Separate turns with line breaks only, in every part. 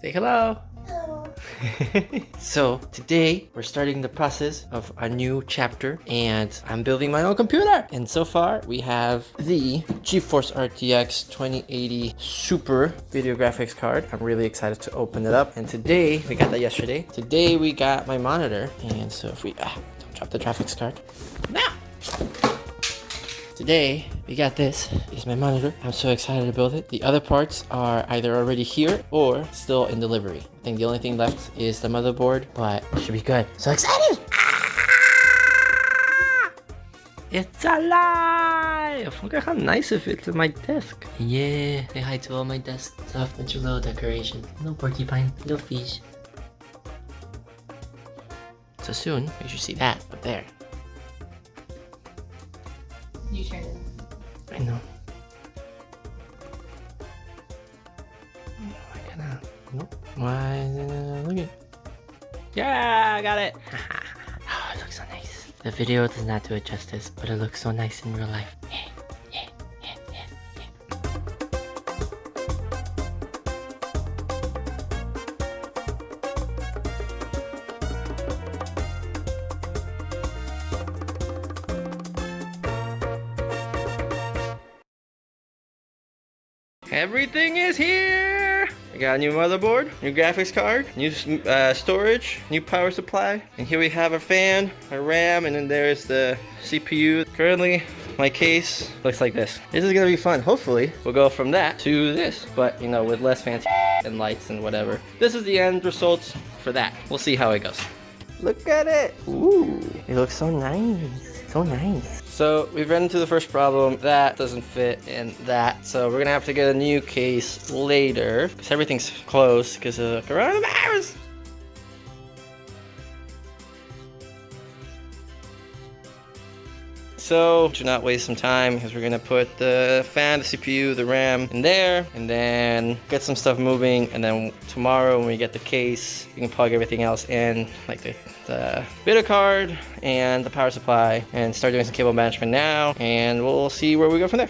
Say hello.
Hello.
So today we're starting the process of a new chapter and I'm building my own computer. And so far we have the GeForce RTX 2080 Super video graphics card. I'm really excited to open it up. And today, we got that yesterday. Today we got my monitor. And so if we, don't drop the graphics card. Now! Today, we got this. Is my monitor. I'm so excited to build it. The other parts are either already here or still in delivery. I think the only thing left is the motherboard, but it should be good. So excited! It's alive! Look at how nice it fits in my desk. Yeah, say hi to all my desk stuff. It's your little decoration. Little porcupine, little fish. So soon, we should see that up there.
You turned it.
I know. I cannot. Nope. Why? Look at. Yeah, I got it. Oh, it looks so nice. The video does not do it justice, but it looks so nice in real life. Everything is here! I got a new motherboard, new graphics card, new storage, new power supply. And here we have a fan, a RAM, and then there's the CPU. Currently, my case looks like this. This is gonna be fun. Hopefully, we'll go from that to this. But, you know, with less fancy and lights and whatever. This is the end results for that. We'll see how it goes. Look at it! Ooh, it looks so nice. So nice. So we've run into the first problem. That doesn't fit in that. So we're gonna have to get a new case later because everything's closed because of coronavirus. So do not waste some time because we're gonna put the fan, the CPU, the RAM in there and then get some stuff moving. And then tomorrow when we get the case, we can plug everything else in, like the video card and the power supply, and start doing some cable management now, and we'll see where we go from there.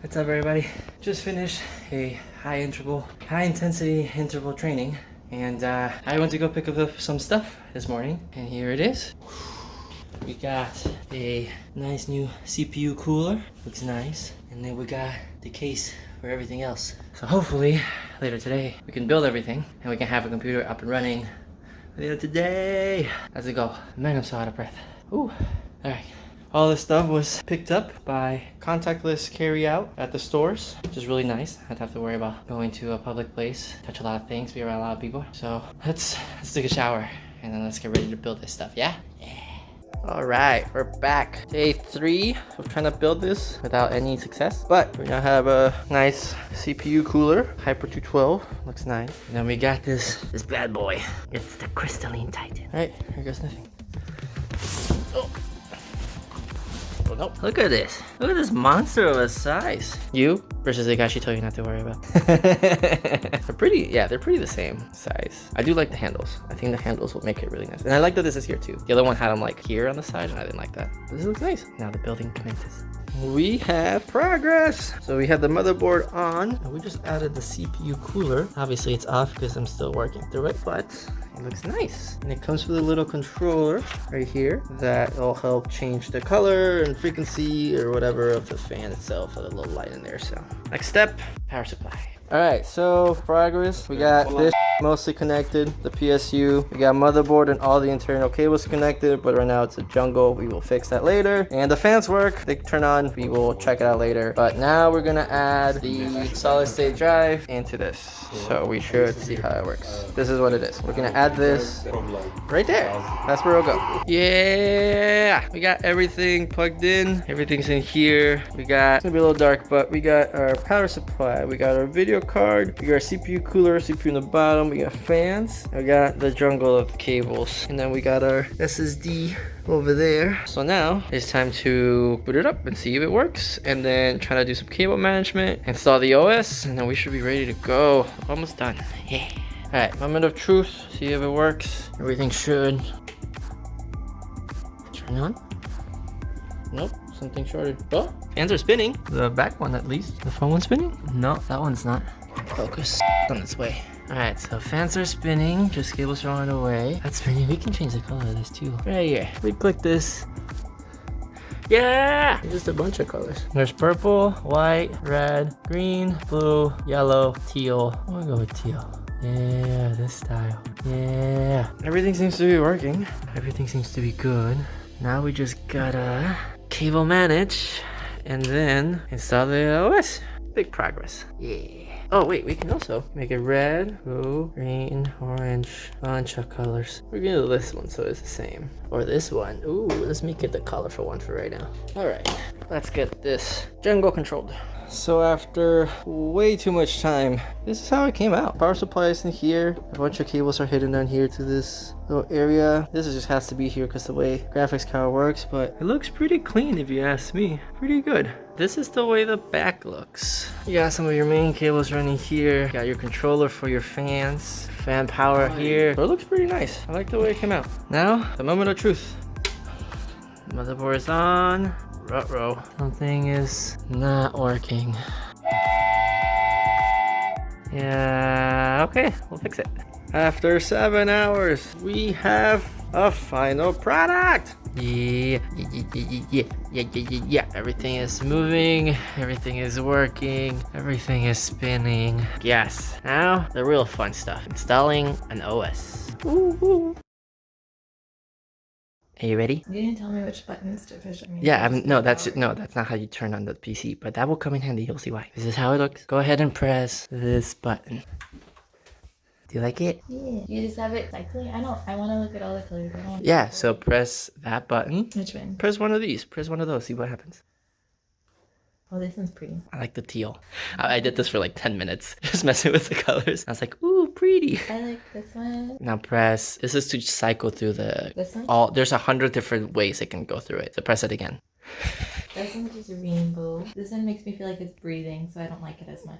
What's up, everybody? Just finished a high intensity interval training, and I went to go pick up some stuff this morning, and here it is. We got a nice new CPU cooler, looks nice, and then we got the case for everything else. So hopefully later today we can build everything and we can have a computer up and running today. How's it go? Man, I'm so out of breath. Ooh. Alright. All this stuff was picked up by contactless carry out at the stores, which is really nice. I don't have to worry about going to a public place, touch a lot of things, be around a lot of people. So let's take a shower and then let's get ready to build this stuff, yeah? Yeah. Alright, we're back. Day 3 of trying to build this without any success. But we now have a nice CPU cooler, Hyper 212. Looks nice. And then we got this bad boy. It's the Crystalline Titan. Alright, here goes nothing. Oh. Oh no. Look at this. Look at this monster of a size. You versus the guy she told you not to worry about. They're pretty the same size. I do like the handles. I think the handles will make it really nice. And I like that this is here too. The other one had them like here on the side and I didn't like that. This looks nice. Now the building commences. We have progress. So we have the motherboard on and we just added the CPU cooler. Obviously it's off because I'm still working through it, but it looks nice. And it comes with a little controller right here that will help change the color and frequency or whatever of the fan itself with a little light in there. So next step, power supply. All right, so progress. We got this mostly connected, the PSU. We got motherboard and all the internal cables connected, but right now it's a jungle. We will fix that later. And the fans work, they turn on. We will check it out later. But now we're gonna add the solid state drive into this. So we should see how it works. This is what it is. We're gonna add this right there. That's where it'll go. Yeah, we got everything plugged in. Everything's in here. We got, it's gonna be a little dark, but we got our power supply. We got our video card. We got our CPU cooler, CPU in the bottom. We got fans. We got the jungle of cables. And then we got our SSD over there. So now it's time to boot it up and see if it works. And then try to do some cable management, install the OS, and then we should be ready to go. Almost done. Yeah. Alright, moment of truth. See if it works. Everything should turn on. Nope, something shorted. Oh, fans are spinning. The back one at least. The front one's spinning? No, that one's not. Focus on its way. Alright, so fans are spinning. Just cables throwing it away. That's spinning. We can change the color of this too. Right here. We click this. Yeah! Just a bunch of colors. There's purple, white, red, green, blue, yellow, teal. I'm gonna go with teal. Yeah, this style. Yeah. Everything seems to be working. Everything seems to be good. Now we just gotta cable manage and then install the OS. Big progress. Yeah. Oh wait, we can also make it red, blue, green, orange, bunch of colors. We're gonna do this one so it's the same. Or this one. Ooh, let's make it the colorful one for right now. Alright, let's get this Django controlled. So after way too much time, this is how it came out. Power supply is in here. A bunch of cables are hidden down here to this little area. This just has to be here because the way graphics card works, but it looks pretty clean if you ask me. Pretty good. This is the way the back looks. You got some of your main cables running here. You got your controller for your fans. Fan power here. So it looks pretty nice. I like the way it came out. Now, the moment of truth. Motherboard is on. Ruh-roh. Something is not working. Yeah, okay, we'll fix it. After 7 hours, we have a final product. Yeah. Everything is moving, everything is working, everything is spinning. Yes, now the real fun stuff. Installing an OS. Woo-hoo. Are you ready?
You didn't tell me which buttons to push.
Yeah, that's not how you turn on the PC, but that will come in handy. You'll see why. This is how it looks. Go ahead and press this button. Do you like it?
Yeah. You just have it cycling? I want to look at all the colors.
Yeah, so press that button.
Which one?
Press one of these. Press one of those. See what happens.
Oh, this one's pretty.
I like the teal. I did this for like 10 minutes. Just messing with the colors. I was like, ooh, pretty.
I like this one.
Now press. This is to cycle through the...
This one?
There's 100 different ways it can go through it. So press it again.
This one's just a rainbow. This one makes me feel like it's breathing, so I don't like it as much.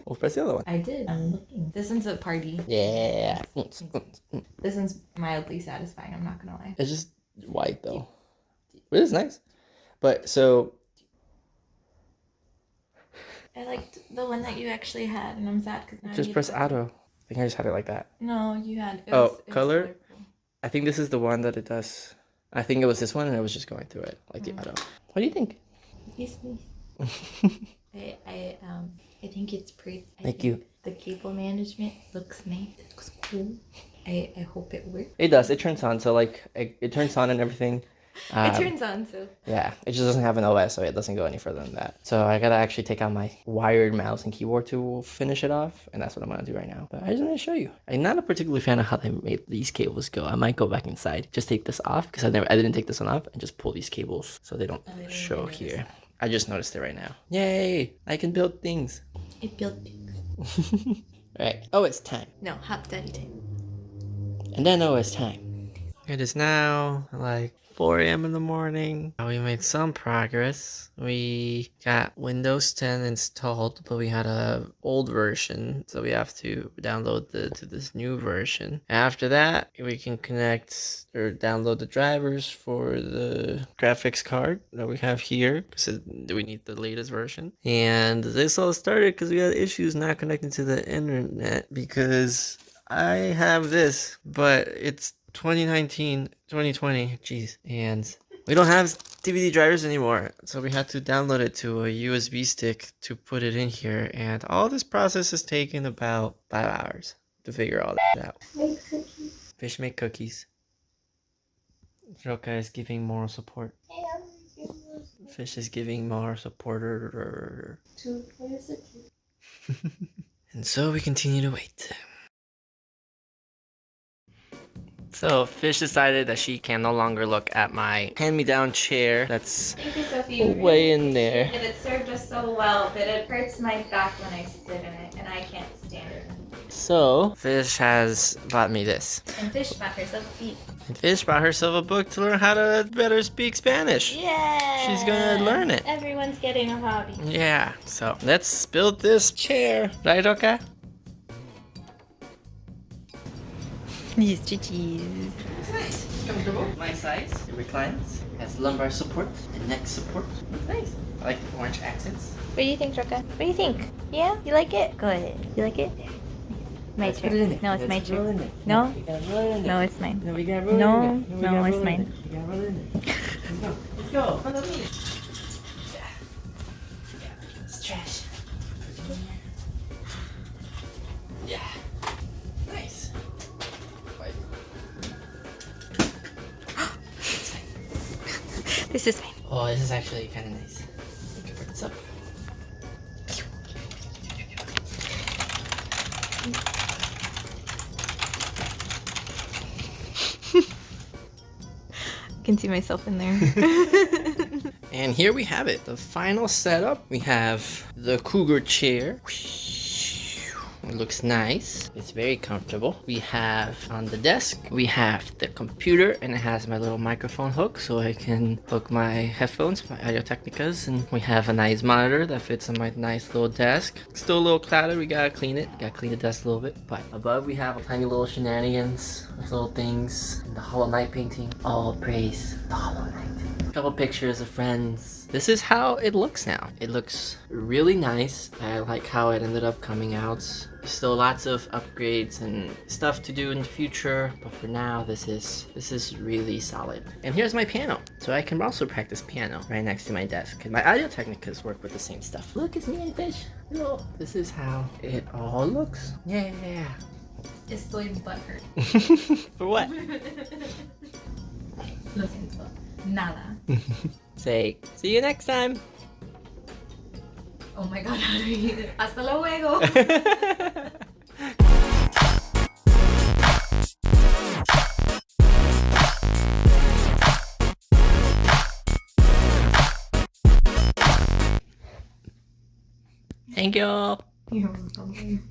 Well, press the other one.
I did. I'm looking. This one's a party.
Yeah.
This one's mildly satisfying, I'm not gonna lie.
It's just white though. It is nice. But so...
I liked the one that you actually had, and I'm sad because now
just press auto. I think I just had it like that.
No, you had...
It was color? I think this is the one that it does. I think it was this one and it was just going through it, like the auto. What do you think?
It's nice. I think it's pretty.
Thank you.
The cable management looks nice. It looks cool. I hope it works.
It does. It turns on. So like it turns on and everything.
It turns on, so.
Yeah, it just doesn't have an OS, so it doesn't go any further than that. So I gotta actually take out my wired mouse and keyboard to finish it off, and that's what I'm gonna do right now. But I just want to show you. I'm not a particularly fan of how they made these cables go. I might go back inside, just take this off because I didn't take this one off, and just pull these cables so they don't show here. I just noticed it right now. Yay! I can build things.
It built things.
Right. Oh, it's time.
No, hot daddy time.
And then it's time. It is now like 4 a.m. in the morning. We made some progress. We got Windows 10 installed, but we had a old version, so we have to download to this new version. After that, we can connect or download the drivers for the graphics card that we have here, because we need the latest version. And this all started because we had issues not connecting to the internet, because I have this, but it's 2019, 2020, jeez, and we don't have DVD drivers anymore, so we had to download it to a USB stick to put it in here, and all this process has taken about 5 hours to figure all that out.
Make cookies.
Fish make cookies. Roka is giving moral support. Fish is giving moral support. And so we continue to wait. So Fish decided that she can no longer look at my hand-me-down chair that's way in there.
And it served us so well, but it hurts my back when I sit in it, and I can't stand it.
So Fish has bought me this.
And Fish bought herself a piece.
And Fish bought herself a book to learn how to better speak Spanish.
Yeah!
She's gonna learn it.
Everyone's getting a hobby.
Yeah, so let's build this chair. Right, Roka?
These chichis.
It's nice. Comfortable. My size. It reclines. Has lumbar support and neck support. It's nice. I like the orange accents.
What do you think, Joka? What do you think? Yeah? You like it? Good. You like it? My
Let's
turn.
put it in there.
No, it's my
Let's roll
turn.
in there.
No?
We gotta roll it in there.
No, it's mine.
No, we gotta roll
No,
it in there. We
no,
gotta
it's
roll it in
mine.
there. We gotta roll it in there. Let's go. Let's go. Follow me. Yeah. It's trash. Yeah. Nice. Wait.
This is mine.
Oh, this is actually kind of nice. We can put this up.
I can see myself in there.
And here we have it, the final setup. We have the Cougar chair. It looks nice. It's very comfortable. We have on the desk, we have the computer, and it has my little microphone hook so I can hook my headphones, my Audio Technicas, and we have a nice monitor that fits on my nice little desk. Still a little cluttered, we gotta clean it. Gotta clean the desk a little bit. But above we have tiny little shenanigans, little things, the Hollow Knight painting. All praise the Hollow Knight. A couple pictures of friends. This is how it looks now. It looks really nice. I like how it ended up coming out. Still lots of upgrades and stuff to do in the future, but for now this is really solid. And here's my piano, so I can also practice piano right next to my desk. And my Audio Technicas work with the same stuff. Look, it's me and Fish. Hello. This is how it all looks. Yeah.
Estoy butthurt.
For what?
Lo siento. Nada.
Say, see you next time.
Oh my god, how do you... Hasta luego.
Thank you.
You're welcome.